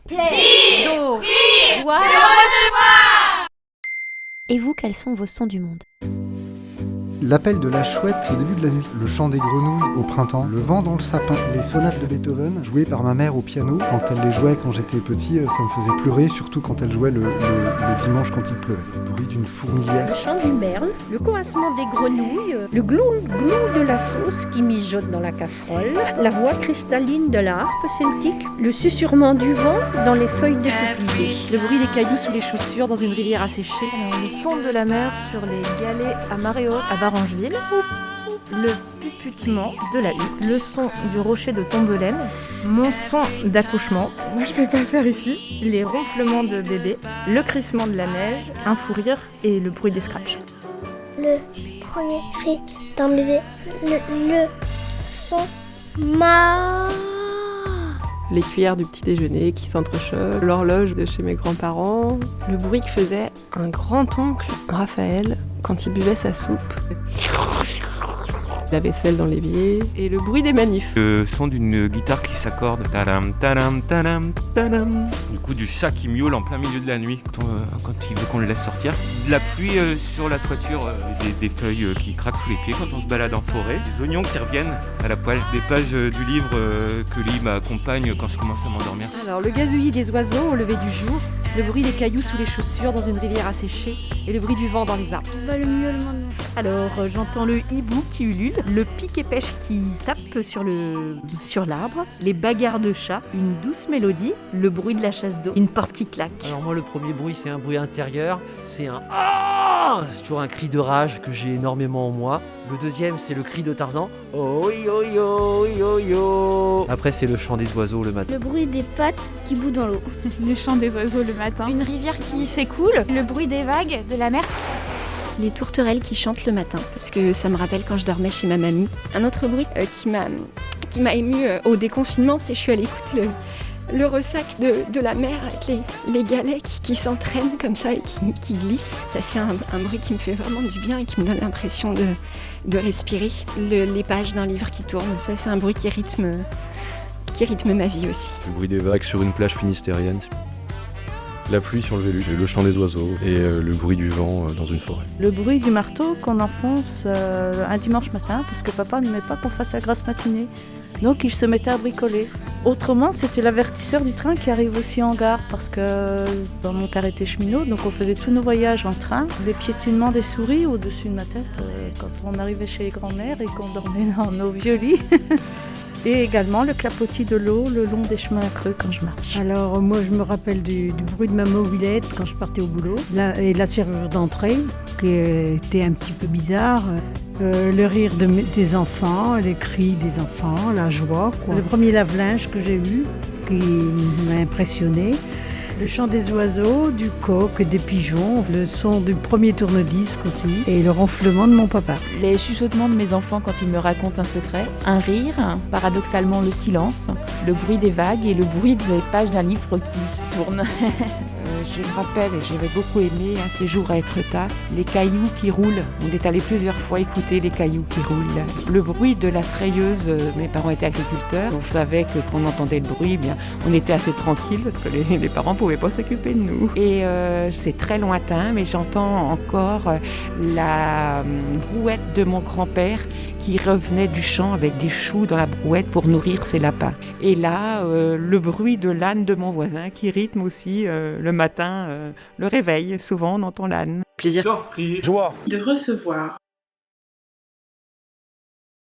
Play, do, joie. Et vous, quels sont vos sons du monde ? L'appel de la chouette au début de la nuit, le chant des grenouilles au printemps, le vent dans le sapin, les sonates de Beethoven jouées par ma mère au piano. Quand elle les jouait quand j'étais petit, ça me faisait pleurer, surtout quand elle jouait le dimanche quand il pleuvait. Le bruit d'une fourmilière. Le chant du merle, le coincement des grenouilles, le glou-glou de la sauce qui mijote dans la casserole, la voix cristalline de la harpe celtique, le susurrement du vent dans les feuilles de peuplier. Le bruit des cailloux sous les chaussures dans une rivière asséchée. Alors, le son de la mer sur les galets à marée haute à Varangeville, le puputement de la huppe, le son du rocher de Tombelaine, mon son d'accouchement, moi je vais pas le faire ici, les ronflements de bébé, le crissement de la neige, un fou rire et le bruit des scratchs. Le premier cri d'un bébé, le son ma. Les cuillères du petit déjeuner qui s'entrechoquent, l'horloge de chez mes grands-parents, le bruit que faisait un grand-oncle, Raphaël, quand il buvait sa soupe, la vaisselle dans l'évier et le bruit des manifs. Le son d'une guitare qui s'accorde, tadam, tadam, tadam, tadam. Du coup, du chat qui miaule en plein milieu de la nuit quand il veut qu'on le laisse sortir. De la pluie sur la toiture, des feuilles qui craquent sous les pieds quand on se balade en forêt. Des oignons qui reviennent à la poêle. Des pages du livre que lit ma compagne quand je commence à m'endormir. Alors, le gazouillis des oiseaux au lever du jour, le bruit des cailloux sous les chaussures dans une rivière asséchée et le bruit du vent dans les arbres. Le miaulement de mon chat. Alors j'entends le hibou qui ulule, le pic et pêche qui tape sur l'arbre, les bagarres de chats, une douce mélodie, le bruit de la chasse d'eau, une porte qui claque. Alors moi le premier bruit c'est un bruit intérieur, c'est un ah, c'est toujours un cri de rage que j'ai énormément en moi. Le deuxième c'est le cri de Tarzan. Oh yo yo yo yo. Après c'est le chant des oiseaux le matin. Le bruit des pattes qui bouent dans l'eau. Le chant des oiseaux le matin. Une rivière qui s'écoule, le bruit des vagues, de la mer. Les tourterelles qui chantent le matin, parce que ça me rappelle quand je dormais chez ma mamie. Un autre bruit qui m'a émue au déconfinement, c'est que je suis allée écouter le ressac de la mer avec les galets qui s'entraînent comme ça et qui glissent. Ça c'est un bruit qui me fait vraiment du bien et qui me donne l'impression de respirer. Les pages d'un livre qui tournent, ça c'est un bruit qui rythme ma vie aussi. Le bruit des vagues sur une plage finistérienne. La pluie sur le Vélux, le chant des oiseaux et le bruit du vent dans une forêt. Le bruit du marteau qu'on enfonce un dimanche matin parce que papa n'aimait pas qu'on fasse la grasse matinée. Donc il se mettait à bricoler. Autrement, c'était l'avertisseur du train qui arrive aussi en gare parce que mon père était cheminot, donc on faisait tous nos voyages en train. Les piétinements des souris au-dessus de ma tête quand on arrivait chez les grands-mères et qu'on dormait dans nos vieux lits. Et également le clapotis de l'eau le long des chemins creux quand je marche. Alors moi je me rappelle du bruit de ma mobilette quand je partais au boulot, et la serrure d'entrée qui était un petit peu bizarre, le rire des enfants, les cris des enfants, la joie, quoi. Le premier lave-linge que j'ai eu qui m'a impressionné. Le chant des oiseaux, du coq, des pigeons, le son du premier tourne-disque aussi, et le ronflement de mon papa. Les chuchotements de mes enfants quand ils me racontent un secret, un rire, paradoxalement le silence, le bruit des vagues et le bruit des pages d'un livre qui se tourne. Je me rappelle, j'avais beaucoup aimé un séjour à Étretat, les cailloux qui roulent. On est allé plusieurs fois écouter les cailloux qui roulent. Le bruit de la treilleuse, mes parents étaient agriculteurs, on savait que quand on entendait le bruit, bien, on était assez tranquille parce que les parents ne pouvaient pas s'occuper de nous. Et c'est très lointain, mais j'entends encore la brouette de mon grand-père qui revenait du champ avec des choux dans la brouette pour nourrir ses lapins. Et là, le bruit de l'âne de mon voisin qui rythme aussi le matin, le réveil. Souvent, on entend l'âne. Plaisir, joie de recevoir.